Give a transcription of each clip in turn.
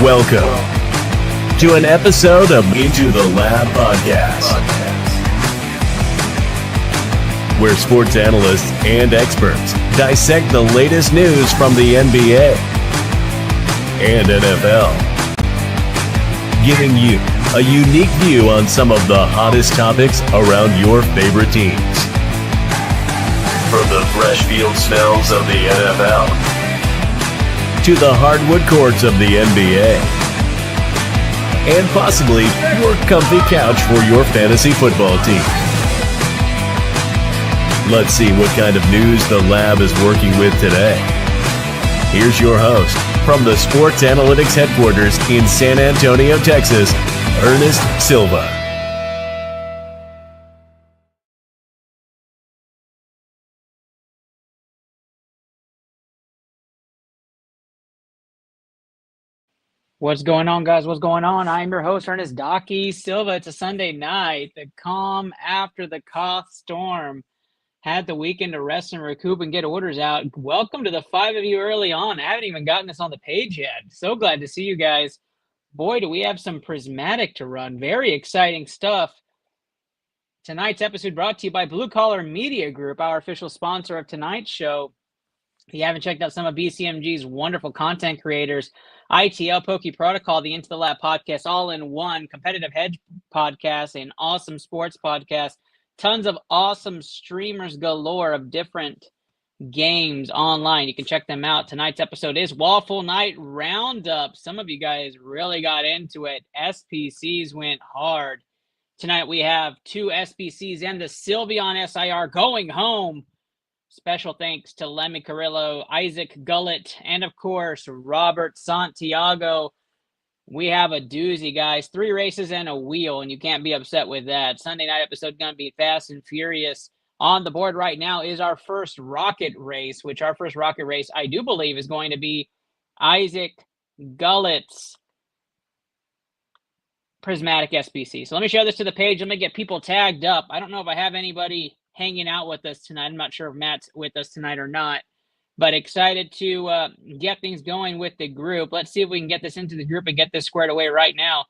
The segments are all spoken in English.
Welcome to an episode of Into the Lab podcast, where sports analysts and experts dissect the latest news from the NBA and NFL, giving you a unique view on some of the hottest topics around your favorite teams. From the fresh field smells of the NFL to the hardwood courts of the NBA, and possibly your comfy couch for your fantasy football team. Let's see what kind of news the lab is working with today. Here's your host from the Sports Analytics Headquarters in San Antonio, Texas, Ernest Silva. What's going on, guys? What's going on? I'm your host, Ernest Docky Silva. It's a Sunday night. The calm after the Koth storm. Had the weekend to rest and recoup and get orders out. Welcome to the 5 of you early on. I haven't even gotten this on the page yet. So glad to see you guys. Boy, do we have some Prismatic to run. Very exciting stuff. Tonight's episode brought to you by Blue Collar Media Group, our official sponsor of tonight's show. If you haven't checked out some of BCMG's wonderful content creators, iTL, Pokey Protocol, the Into the Lab podcast, all in one, competitive hedge podcast, and awesome sports podcast. Tons of awesome streamers galore of different games online. You can check them out. Tonight's episode is Waffle Night Roundup. Some of you guys really got into it. SPCs went hard. Tonight we have two SPCs and the Sylveon SIR going home. Special thanks to Lemmy Carrillo, Isaac Gullett, and of course, Robert Santiago. We have a doozy, guys. 3 races and a wheel, and you can't be upset with that. Sunday night episode going to be fast and furious. On the board right now is our first rocket race, which our first rocket race, I do believe, is going to be Isaac Gullett's Prismatic SPC. So let me share this to the page. Let me get people tagged up. I don't know if I have anybody hanging out with us tonight. I'm not sure if Matt's with us tonight or not, but excited to get things going with the group. Let's see if we can get this into the group and get this squared away right now.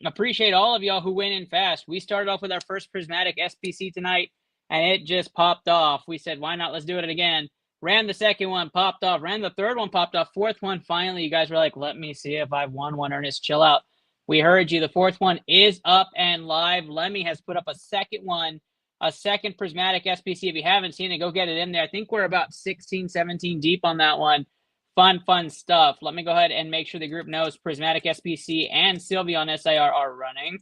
Appreciate all of y'all who went in fast. We started off with our first Prismatic SPC tonight, and it just popped off. We said, why not? Let's do it again. Ran the second one, popped off. Ran the third one, popped off. Fourth one, finally, you guys were like, let me see if I've won one. Ernest, chill out. We heard you. The fourth one is up and live. Lemmy has put up a second one. A second Prismatic SPC. If you haven't seen it, go get it in there. I think we're about 16, 17 deep on that one. Fun stuff. Let me go ahead and make sure the group knows Prismatic SPC and Sylveon SIR are running.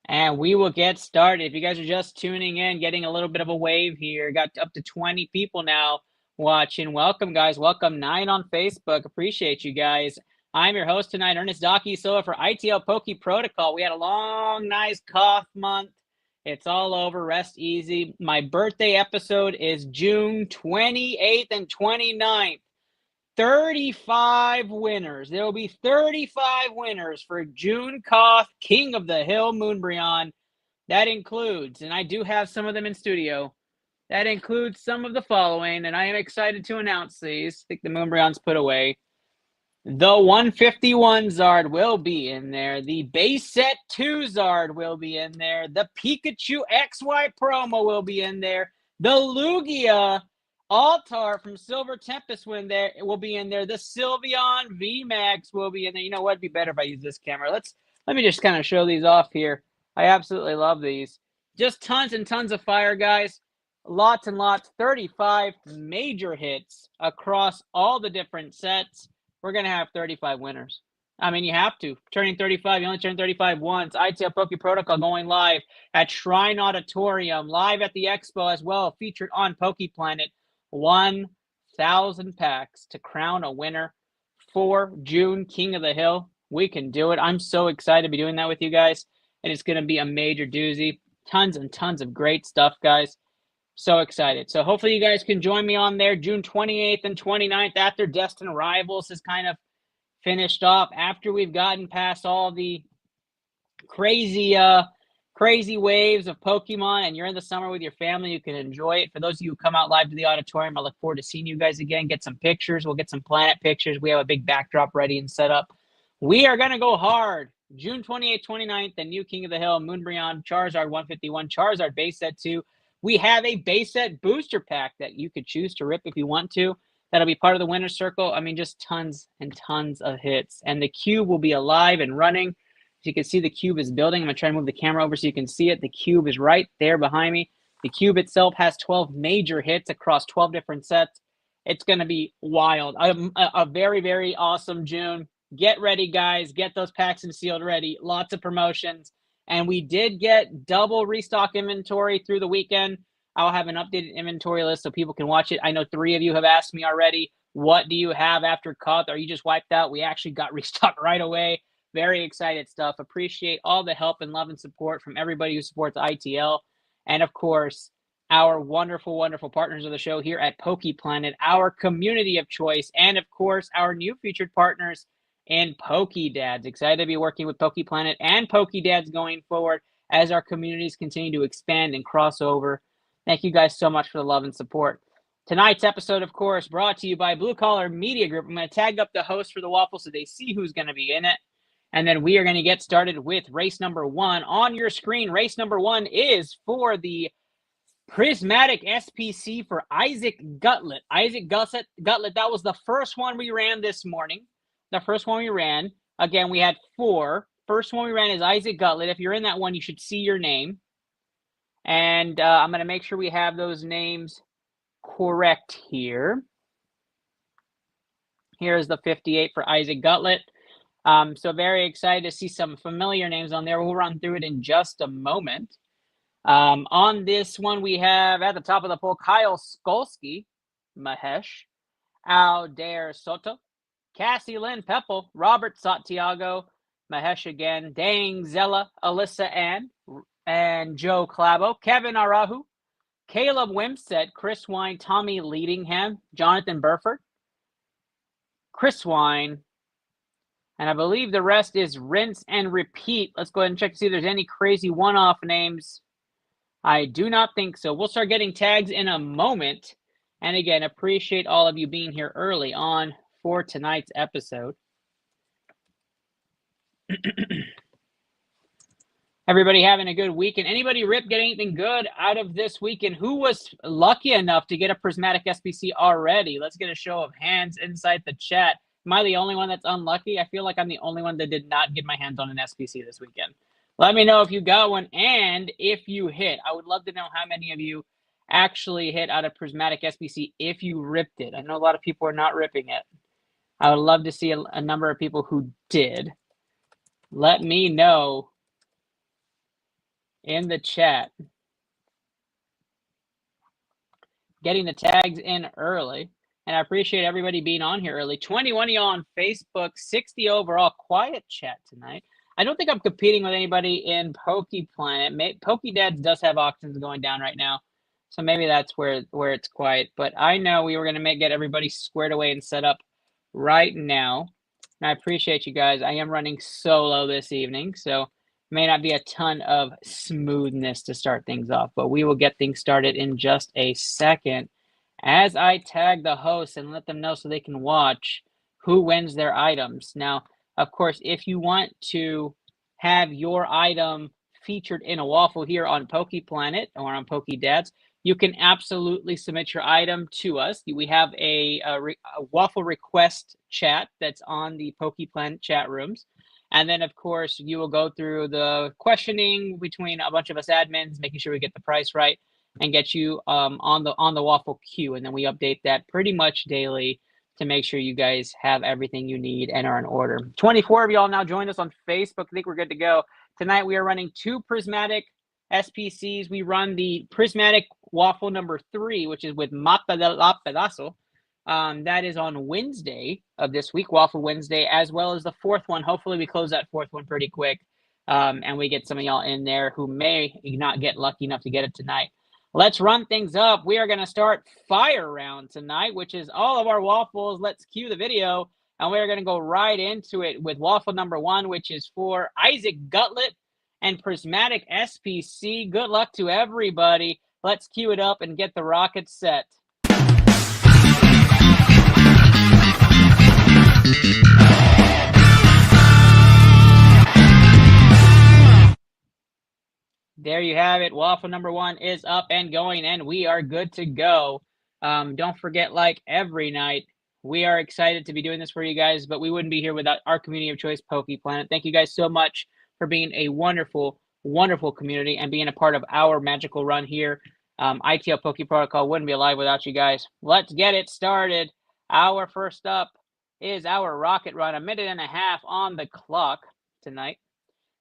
And we will get started. If you guys are just tuning in, getting a little bit of a wave here, got up to 20 people now watching. Welcome, guys. Welcome. 9 on Facebook. Appreciate you guys. I'm your host tonight, Ernest Docky Silva for iTL Pokey Protocol. We had a long, nice cough month. It's all over. Rest easy. My birthday episode is June 28th and 29th. 35 winners. There will be 35 winners for June Koth, King of the Hill, Moonbryon. That includes, and I do have some of them in studio, that includes some of the following, and I am excited to announce these. I think the Moonbryon's put away. The 151 Zard will be in there. The base set 2 Zard will be in there. The Pikachu XY promo will be in there. The Lugia Altar from Silver Tempest will be in there. The Sylveon VMAX will be in there. You know what? It'd be better if I use this camera. Let me just kind of show these off here. I absolutely love these. Just tons and tons of fire, guys. Lots and lots, 35 major hits across all the different sets. We're going to have 35 winners. I mean, you have to. Turning 35, you only turn 35 once. iTL Pokey Protocol going live at Shrine Auditorium, live at the Expo as well, featured on Pokey Planet. 1,000 packs to crown a winner for June King of the Hill. We can do it. I'm so excited to be doing that with you guys, and it's going to be a major doozy. Tons and tons of great stuff, guys. So excited. So hopefully you guys can join me on there June 28th and 29th after Destined Rivals is kind of finished off, after we've gotten past all the crazy crazy waves of Pokemon and you're in the summer with your family, you can enjoy it. For those of you who come out live to the auditorium, I look forward to seeing you guys again, get some pictures. We'll get some planet pictures. We have a big backdrop ready and set up. We are going to go hard. June 28th, 29th, the new King of the Hill, Moonbreon, Charizard 151, Charizard base set 2. We have a base set booster pack that you could choose to rip if you want to. That'll be part of the winner's circle. I mean, just tons and tons of hits. And the cube will be alive and running. As you can see, the cube is building. I'm going to try to move the camera over so you can see it. The cube is right there behind me. The cube itself has 12 major hits across 12 different sets. It's going to be wild. A very, very awesome June. Get ready, guys. Get those packs and sealed ready. Lots of promotions. And we did get double restock inventory through the weekend. I'll have an updated inventory list so people can watch it. I know 3 of you have asked me already, what do you have after cut? Are you just wiped out? We actually got restocked right away. Very excited stuff. Appreciate all the help and love and support from everybody who supports ITL. And of course, our wonderful, wonderful partners of the show here at PokePlanet, our community of choice, and of course, our new featured partners in PokeDads. Excited to be working with PokePlanet and PokeDads going forward as our communities continue to expand and cross over. Thank you guys so much for the love and support. Tonight's episode, of course, brought to you by Blue Collar Media Group. I'm going to tag up the host for the Waffle so they see who's going to be in it. And then we are going to get started with race number 1. On your screen, race number 1 is for the Prismatic SPC for Isaac Gutlet. Isaac Gutlet, that was the first one we ran this morning. The first one we ran. Again, we had 4. First one we ran is Isaac Gutlet. If you're in that one, you should see your name. And I'm going to make sure we have those names correct here. Here's the 58 for Isaac Gutlet. So very excited to see some familiar names on there. We'll run through it in just a moment. On this one, we have at the top of the poll, Kyle Skolsky, Mahesh, Aldair Soto, Cassie Lynn Peppel, Robert Santiago, Mahesh again, Dang Zella, Alyssa Ann, and Joe Clavo, Kevin Arahu, Caleb Wimstead, Chris Wine, Tommy Leadingham, Jonathan Burford, Chris Wine, and I believe the rest is rinse and repeat. Let's go ahead and check to see if there's any crazy one-off names. I do not think so. We'll start getting tags in a moment. And again, appreciate all of you being here early on for tonight's episode. Everybody having a good weekend. Anybody, Rip, get anything good out of this weekend? Who was lucky enough to get a Prismatic SPC already? Let's get a show of hands inside the chat. Am I the only one that's unlucky? I feel like I'm the only one that did not get my hands on an SPC this weekend. Let me know if you got one and if you hit. I would love to know how many of you actually hit out of Prismatic SPC if you ripped it. I know a lot of people are not ripping it. I would love to see a number of people who did. Let me know in the chat. Getting the tags in early. And I appreciate everybody being on here early. 21 of y'all on Facebook, 60 overall. Quiet chat tonight. I don't think I'm competing with anybody in PokePlanet. PokeDads does have auctions going down right now. So maybe that's where it's quiet. But I know we were going to get everybody squared away and set up right now. And I appreciate you guys. I am running solo this evening. So may not be a ton of smoothness to start things off. But we will get things started in just a second. As I tag the hosts and let them know so they can watch who wins their items. Now, of course, if you want to have your item featured in a waffle here on PokePlanet or on PokeDads, you can absolutely submit your item to us. We have a waffle request chat that's on the PokePlanet chat rooms. And then, of course, you will go through the questioning between a bunch of us admins, making sure we get the price right, and get you on the waffle queue. And then we update that pretty much daily to make sure you guys have everything you need and are in order. 24 of y'all now joined us on Facebook. I think we're good to go. Tonight we are running 2 Prismatic SPCs. We run the Prismatic Waffle number 3, which is with Mata de la Pedazo. That is on Wednesday of this week, Waffle Wednesday, as well as the 4th one. Hopefully we close that 4th one pretty quick. And we get some of y'all in there who may not get lucky enough to get it tonight. Let's run things up. We are going to start Fire Round tonight, which is all of our waffles. Let's cue the video, and we're going to go right into it with waffle number 1, which is for Isaac Gutlet. and Prismatic SPC. Good luck to everybody. Let's cue it up and get the rockets set. There you have it. Waffle number 1 is up and going, and we are good to go. Don't forget, like every night, we are excited to be doing this for you guys, but we wouldn't be here without our community of choice, Poke Planet. Thank you guys so much for being a wonderful, wonderful community and being a part of our magical run here. iTL Poke Protocol wouldn't be alive without you guys. Let's get it started. Our first up is our rocket run, 1.5 minutes on the clock tonight.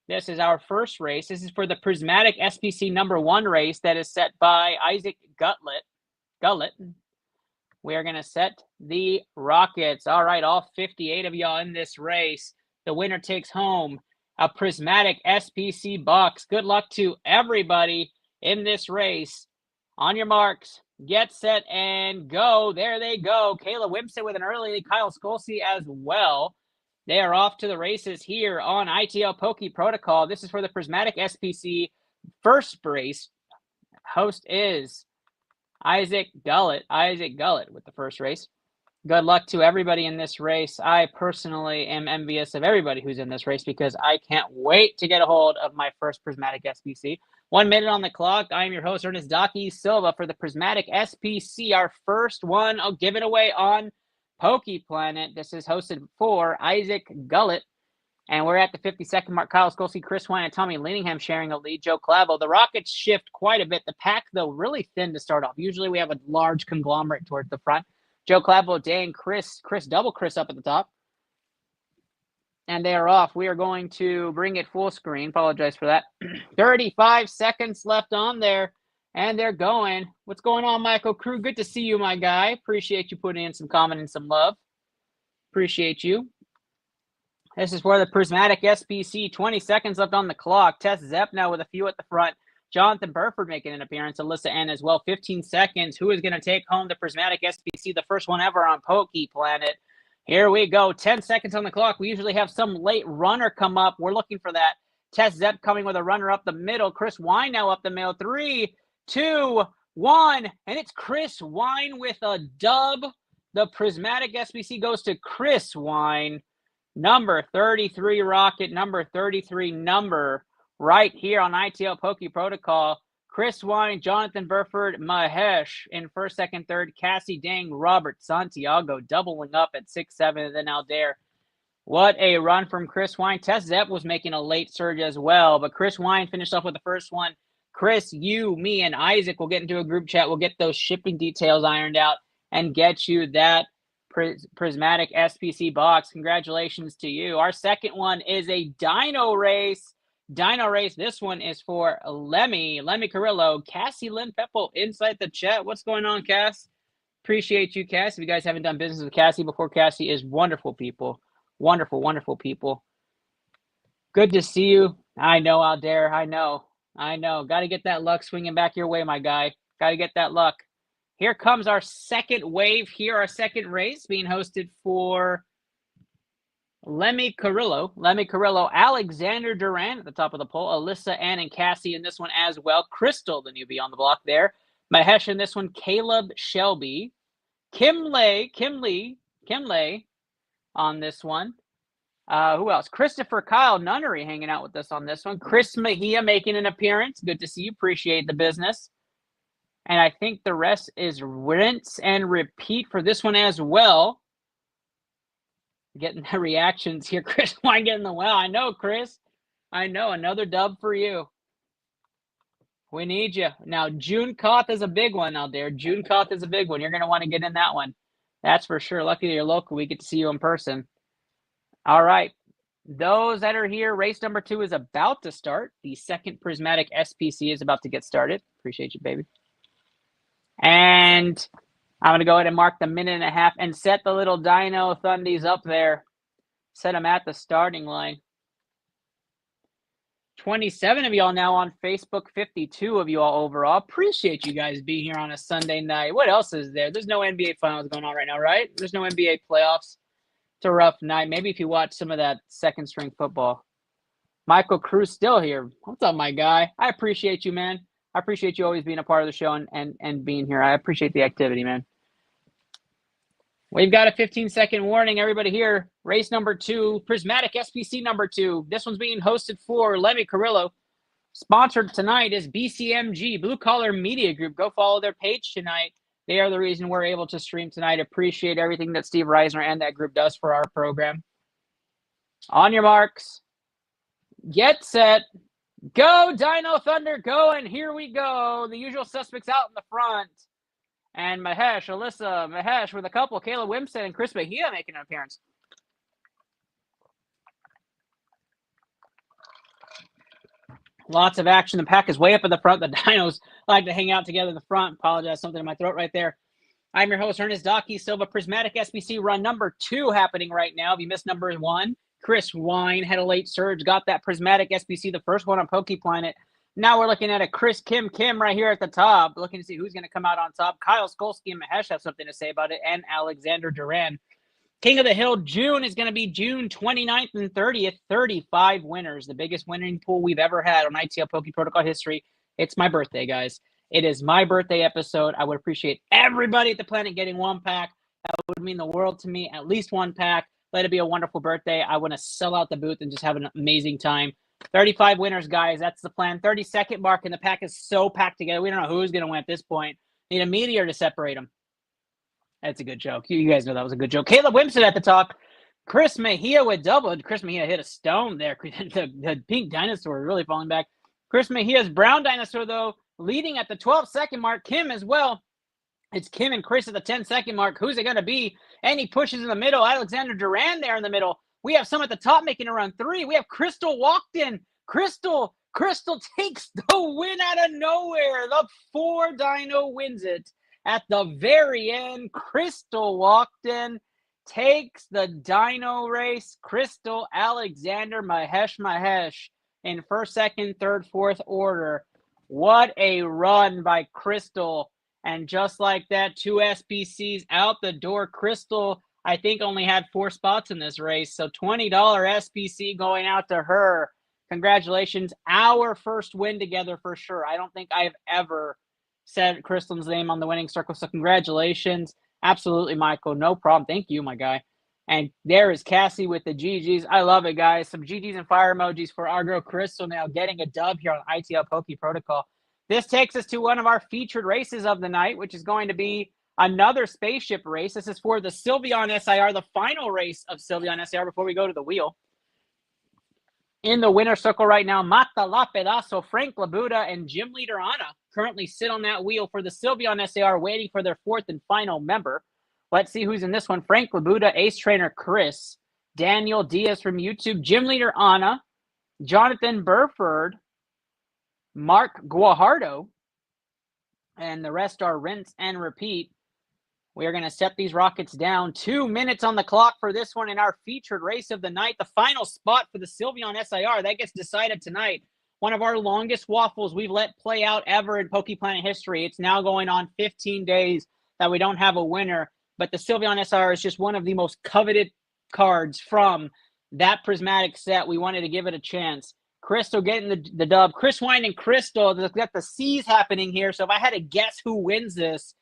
This is our first race. This is for the Prismatic SPC number 1 race that is set by Isaac Gullet. We are going to set the rockets. All right, all 58 of y'all in this race. The winner takes home a Prismatic SPC box. Good luck to everybody in this race. On your marks, get set, and go. There they go. Kayla Wimpson with an early, Kyle Skolsey as well. They are off to the races here on iTL Poke Protocol. This is for the Prismatic SPC first race. Host is Isaac Gullet with the first race. Good luck to everybody in this race. I personally am envious of everybody who's in this race because I can't wait to get a hold of my first Prismatic SPC. 1 minute on the clock. I am your host, Ernest Docky Silva, for the Prismatic SPC, our first one. I'll give it away on Poke Planet. This is hosted for Isaac Gullet. And we're at the 50-second mark. Kyle Skolsey, Chris Wine, and Tommy Leaningham sharing a lead. Joe Clavo. The Rockets shift quite a bit. The pack, though, really thin to start off. Usually we have a large conglomerate towards the front. Joe Clavo, Dane, Chris, double Chris up at the top. And they are off. We are going to bring it full screen. Apologize for that. 35 seconds left on there. And they're going. What's going on, Michael Crew? Good to see you, my guy. Appreciate you putting in some comment and some love. Appreciate you. This is for the Prismatic SPC. 20 seconds left on the clock. Tess Zepp now with a few at the front. Jonathan Burford making an appearance. Alyssa N as well. 15 seconds. Who is going to take home the Prismatic SPC, the first one ever on Poke Planet? Here we go. 10 seconds on the clock. We usually have some late runner come up. We're looking for that. Tess Zepp coming with a runner up the middle. Chris Wine now up the middle. 3, 2, 1. And it's Chris Wine with a dub. The Prismatic SPC goes to Chris Wine. Number 33 rocket, number 33 number right here on ITL Poke Protocol. Chris Wine, Jonathan Burford, Mahesh in first, second, third. Cassie Dang, Robert Santiago doubling up at 6, 7, and then Aldair. What a run from Chris Wine. Tess Zepp was making a late surge as well, but Chris Wine finished off with the first one. Chris, you, me, and Isaac will get into a group chat. We'll get those shipping details ironed out and get you that Prismatic SPC box. Congratulations to you. Our second one is a Dino Race. This one is for Lemmy Carrillo. Cassie Lynn Pepple inside the chat. What's going on, Cass? Appreciate you, Cass. If you guys haven't done business with Cassie before, Cassie is wonderful people. Wonderful, wonderful people. Good to see you. I know, Aldair. I know. Got to get that luck swinging back your way, my guy. Got to get that luck. Here comes our second wave here, our second race being hosted for Lemmy Carrillo, Alexander Duran at the top of the poll, Alyssa, Ann, and Cassie in this one as well. Crystal, the newbie on the block there. Mahesh in this one, Caleb Shelby. Kim Lay on this one. Who else? Christopher Kyle Nunnery hanging out with us on this one. Chris Mejia making an appearance. Good to see you. Appreciate the business. And I think the rest is rinse and repeat for this one as well. Getting the reactions here. Chris Wine getting the well. I know, Chris. I know. Another dub for you. We need you. Now, June Koth is a big one out there. June Koth is a big one. You're going to want to get in that one. That's for sure. Lucky you're local. We get to see you in person. All right. Those that are here, race number 2 is about to start. The second Prismatic SPC is about to get started. Appreciate you, baby. And I'm going to go ahead and mark the 1.5 minutes and set the little Dino Thundies up there. Set them at the starting line. 27 of y'all now on Facebook, 52 of you all overall. Appreciate you guys being here on a Sunday night. What else is there? There's no NBA finals going on right now, right? There's no NBA playoffs. It's a rough night. Maybe if you watch some of that second string football. Michael Cruz still here. What's up, my guy? I appreciate you, man. I appreciate you always being a part of the show and being here. I appreciate the activity, man. We've got a 15-second warning, everybody here. Race number 2, Prismatic SPC number 2. This one's being hosted for Lemmy Carrillo. Sponsored tonight is BCMG, Blue Collar Media Group. Go follow their page tonight. They are the reason we're able to stream tonight. Appreciate everything that Steve Reisner and that group does for our program. On your marks. Get set. Go, Dino Thunder, go, and here we go. The usual suspects out in the front. And Mahesh, Alyssa, Mahesh with a couple. Kayla Wimstead and Chris Mejia making an appearance. Lots of action. The pack is way up in the front. The Dinos like to hang out together in the front. Apologize, something in my throat right there. I'm your host, Ernest Docky Silva. Prismatic SBC run number 2 happening right now. If you missed number 1, Chris Wine had a late surge. Got that Prismatic SBC, the first one on Poke Planet. Now we're looking at a Chris Kim right here at the top. Looking to see who's going to come out on top. Kyle Skolsky and Mahesh have something to say about it. And Alexander Duran. King of the Hill, June is going to be June 29th and 30th. 35 winners. The biggest winning pool we've ever had on ITL Poke Protocol history. It's my birthday, guys. It is my birthday episode. I would appreciate everybody at the planet getting 1 pack. That would mean the world to me. At least 1 pack. Let it be a wonderful birthday. I want to sell out the booth and just have an amazing time. 35 winners, guys. That's the plan. 30-second mark, and the pack is so packed together. We don't know who's going to win at this point. Need a meteor to separate them. That's a good joke. You guys know that was a good joke. Caleb Wimpson at the top. Chris Mejia with double. Chris Mejia hit a stone there. The pink dinosaur really falling back. Chris Mejia's brown dinosaur, though, leading at the 12-second mark. Kim as well. It's Kim and Chris at the 10-second mark. Who's it going to be? And he pushes in the middle. Alexander Duran there in the middle. We have some at the top making a run 3. We have Crystal walked in. Crystal takes the win out of nowhere. The 4 Dino wins it. At the very end, Crystal walked in, takes the Dino race. Crystal, Alexander, Mahesh in first, second, third, fourth order. What a run by Crystal. And just like that, 2 SPCs out the door. Crystal, I think, only had 4 spots in this race. So $20 SPC going out to her. Congratulations. Our first win together for sure. I don't think I've ever said Crystal's name on the winning circle. So congratulations. Absolutely, Michael. No problem. Thank you, my guy. And there is Cassie with the GGs. I love it, guys. Some GGs and fire emojis for our girl Crystal now getting a dub here on ITL Poke Protocol. This takes us to one of our featured races of the night, which is going to be another spaceship race. This is for the Sylveon SIR, the final race of Sylveon SIR before we go to the wheel. In the winner circle right now, Mata La Pedazo, Frank Labuda, and Gym Leader Anna currently sit on that wheel for the Sylveon SAR, waiting for their 4th and final member. Let's see who's in this one. Frank Labuda, Ace Trainer Chris, Daniel Diaz from YouTube, Gym Leader Anna, Jonathan Burford, Mark Guajardo, and the rest are rinse and repeat. We are going to set these rockets down. 2 minutes on the clock for this one in our featured race of the night. The final spot for the Sylveon SIR. That gets decided tonight. One of our longest waffles we've let play out ever in Poke Planet history. It's now going on 15 days that we don't have a winner. But the Sylveon SIR is just one of the most coveted cards from that prismatic set. We wanted to give it a chance. Crystal getting the dub. Chris Wine and Crystal. They've got the C's happening here. So if I had to guess who wins this,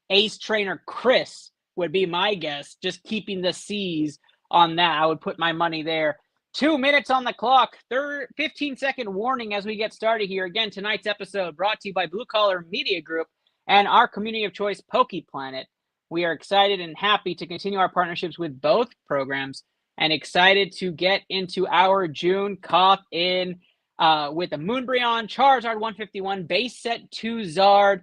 Ace Trainer Chris would be my guess. Just keeping the C's on that. I would put my money there. 2 minutes on the clock. 15-second warning as we get started here. Again, tonight's episode brought to you by Blue Collar Media Group and our community of choice, Poke Planet. We are excited and happy to continue our partnerships with both programs and excited to get into our June Koth in with a Moonbryon, Charizard 151, base set 2 Zard.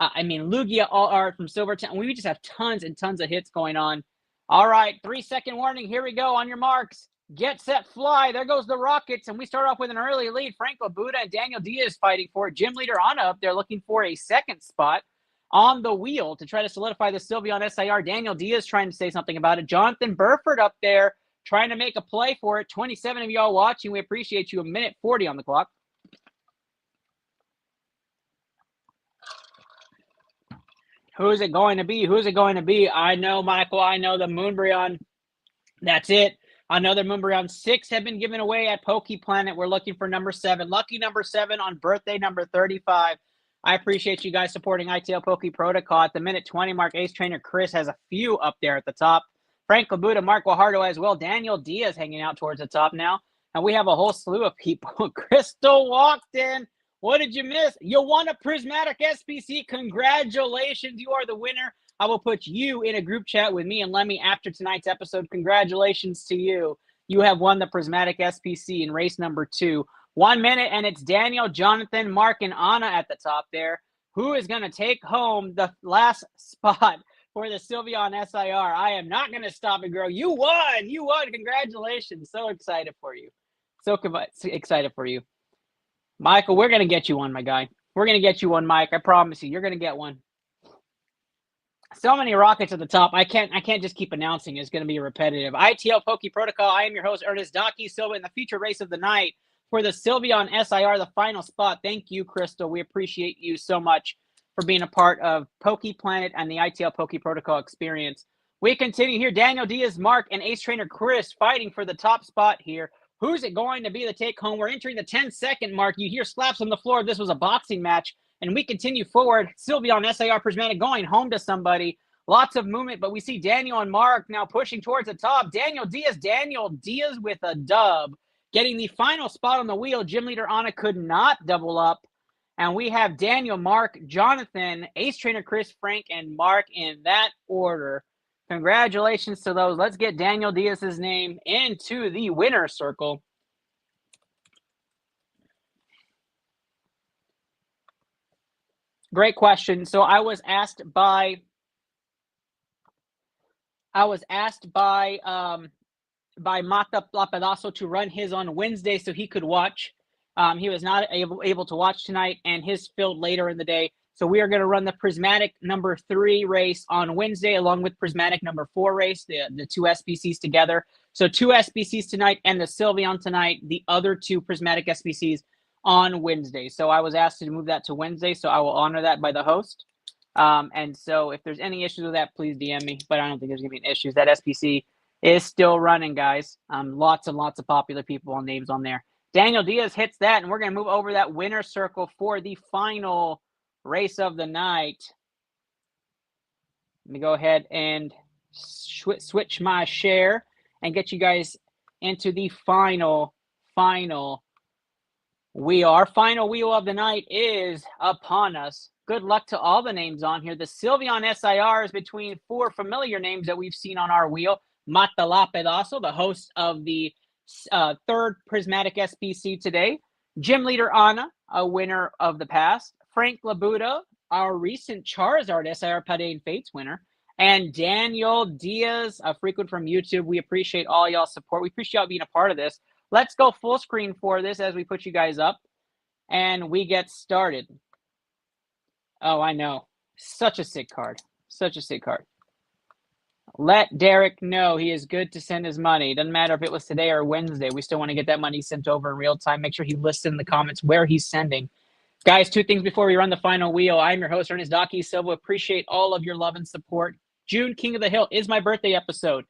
Lugia All Art from Silvertown. We just have tons and tons of hits going on. All right, 3-second warning. Here we go. On your marks. Get set, fly. There goes the Rockets. And we start off with an early lead. Frank Labuda and Daniel Diaz fighting for it. Gym Leader Anna up there looking for a second spot on the wheel to try to solidify the Sylveon SIR. Daniel Diaz trying to say something about it. Jonathan Burford up there trying to make a play for it. 27 of y'all watching. We appreciate you. 1:40 on the clock. Who's it going to be? Who's it going to be? I know, Michael. I know the Moonbryon. That's it. Another Moon Round 6 have been given away at Poke Planet. We're looking for number 7. Lucky number 7 on birthday number 35. I appreciate you guys supporting ITL Poke Protocol. At the minute 20 mark, Ace Trainer Chris has a few up there at the top. Frank Labuda, Mark Guajardo as well. Daniel Diaz hanging out towards the top now. And we have a whole slew of people. Crystal walked in. What did you miss? You won a Prismatic SPC. Congratulations. You are the winner. I will put you in a group chat with me and Lemmy after tonight's episode. Congratulations to you. You have won the Prismatic SPC in race number 2. 1 minute, and it's Daniel, Jonathan, Mark, and Anna at the top there. Who is going to take home the last spot for the Sylveon SIR? I am not going to stop it, girl. You won. You won. Congratulations. So excited for you. So excited for you. Michael, we're going to get you one, my guy. We're going to get you one, Mike. I promise you. You're going to get one. So many rockets at the top. I can't just keep announcing. It's going to be repetitive. ITL Poke Protocol. I am your host, Ernest Docky Silva, in the feature race of the night for the Sylveon SIR, the final spot. Thank you, Crystal. We appreciate you so much for being a part of Poke Planet and the ITL Poke Protocol experience. We continue here. Daniel Diaz, Mark, and Ace Trainer Chris fighting for the top spot here. Who's it going to be the take-home? We're entering the 10-second mark. You hear slaps on the floor. This was a boxing match. And we continue forward. Sylveon SIR Prismatic going home to somebody. Lots of movement, but we see Daniel and Mark now pushing towards the top. Daniel Diaz with a dub. Getting the final spot on the wheel. Gym leader Anna could not double up. And we have Daniel, Mark, Jonathan, Ace Trainer Chris, Frank, and Mark in that order. Congratulations to those. Let's get Daniel Diaz's name into the winner's circle. Great question. So I was asked by Mata Lapedazo to run his on Wednesday so he could watch. He was not able to watch tonight, and his filled later in the day. So we are going to run the Prismatic number 3 race on Wednesday, along with Prismatic number 4 race, the 2 SPCs together. So 2 SPCs tonight and the Sylveon tonight, the other 2 Prismatic SPCs on Wednesday. So I was asked to move that to Wednesday, so I will honor that by the host. And so if there's any issues with that, please DM me, but I don't think there's going to be any issues. That SPC is still running, guys. Lots and lots of popular people and names on there. Daniel Diaz hits that, and we're going to move over that winner circle for the final race of the night. Let me go ahead and switch my share and get you guys into the final wheel. Our final wheel of the night is upon us. Good luck to all the names on here. The Sylveon SIR is between 4 familiar names that we've seen on our wheel. Mata Lapedazo, the host of the 3rd Prismatic SPC today. Gym leader Anna, a winner of the past. Frank Labuda, our recent Charizard SIR Padein Fates winner. And Daniel Diaz, a frequent from YouTube. We appreciate all y'all's support. We appreciate y'all being a part of this. Let's go full screen for this as we put you guys up. And we get started. Oh, I know. Such a sick card. Such a sick card. Let Derek know he is good to send his money. Doesn't matter if it was today or Wednesday. We still want to get that money sent over in real time. Make sure he lists in the comments where he's sending. Guys, 2 things before we run the final wheel. I'm your host, Ernest Docky Silva. Appreciate all of your love and support. June King of the Hill is my birthday episode.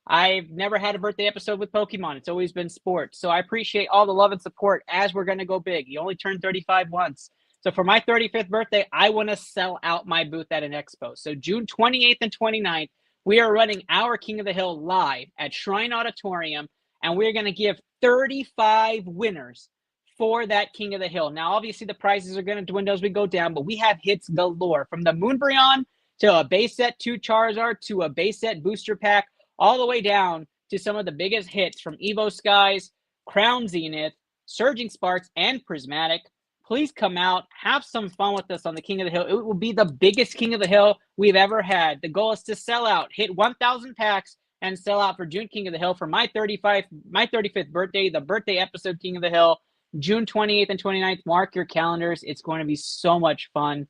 I've never had a birthday episode with Pokemon. It's always been sports. So I appreciate all the love and support as we're going to go big. You only turn 35 once. So for my 35th birthday, I want to sell out my booth at an expo. So June 28th and 29th, we are running our King of the Hill live at Shrine Auditorium, and we're going to give 35 winners for that King of the Hill. Now, obviously, the prizes are going to dwindle as we go down, but we have hits galore, from the Moonbryon to a base set 2 Charizard to a base set booster pack, all the way down to some of the biggest hits from Evo Skies, Crown Zenith, Surging Sparks, and Prismatic. Please come out, have some fun with us on the King of the Hill. It will be the biggest King of the Hill we've ever had. The goal is to sell out, hit 1,000 packs, and sell out for June King of the Hill for my 35th birthday, the birthday episode King of the Hill, June 28th and 29th. Mark your calendars. It's going to be so much fun.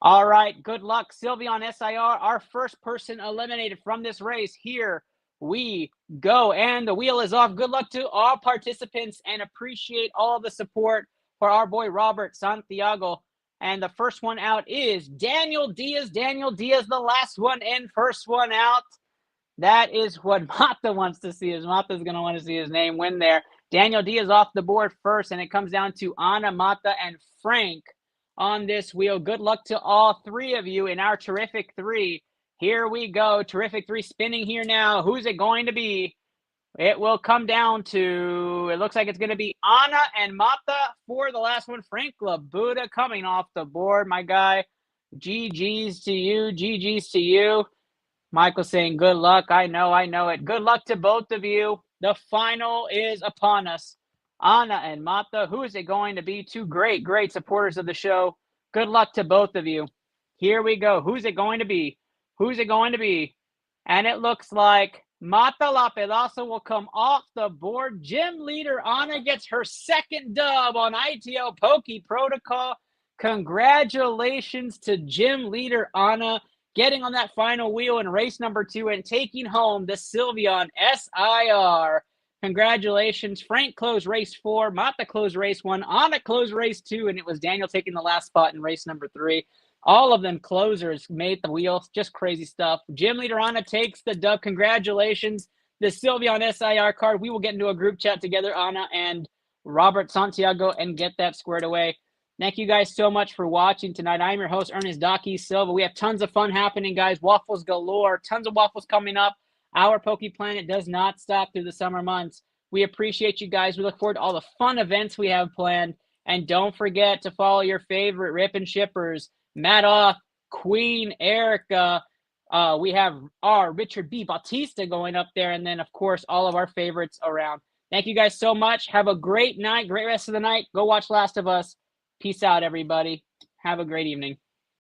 All right, good luck. Sylveon SIR, our first person eliminated from this race. Here we go, and the wheel is off. Good luck to all participants, and appreciate all the support for our boy Robert Santiago. And the first one out is Daniel Diaz. Daniel Diaz, the last one in, first one out. That is what Mata wants to see. Is Mata's going to want to see his name win there. Daniel D is off the board first, and it comes down to Anna, Mata, and Frank on this wheel. Good luck to all three of you in our terrific three. Here we go. Terrific three spinning here now. Who's it going to be? It will come down to, it looks like it's going to be Anna and Mata for the last one. Frank Labuda coming off the board, my guy. GG's to you. GG's to you. Michael saying good luck. I know it. Good luck to both of you. The final is upon us. Anna and Mata, who is it going to be? Two great supporters of the show. Good luck to both of you. Here we go. Who's it going to be? Who's it going to be? And it looks like Mata La Pedazo will come off the board. Gym leader Anna gets her second dub on ITL Pokey Protocol. Congratulations to gym leader Anna getting on that final wheel in race number 2 and taking home the Sylveon SIR. Congratulations. Frank closed race 4. Mata closed race 1. Anna closed race 2. And it was Daniel taking the last spot in race number 3. All of them closers made the wheel. Just crazy stuff. Gym leader Anna takes the dub. Congratulations. The Sylveon SIR card. We will get into a group chat together, Anna and Robert Santiago, and get that squared away. Thank you guys so much for watching tonight. I'm your host, Ernest Docky Silva. We have tons of fun happening, guys. Waffles galore. Tons of waffles coming up. Our Poke Planet does not stop through the summer months. We appreciate you guys. We look forward to all the fun events we have planned. And don't forget to follow your favorite Rip and Shippers. Matt Off, Queen, Erica. We have our Richard B. Bautista going up there. And then, of course, all of our favorites around. Thank you guys so much. Have a great night. Great rest of the night. Go watch Last of Us. Peace out, everybody. Have a great evening.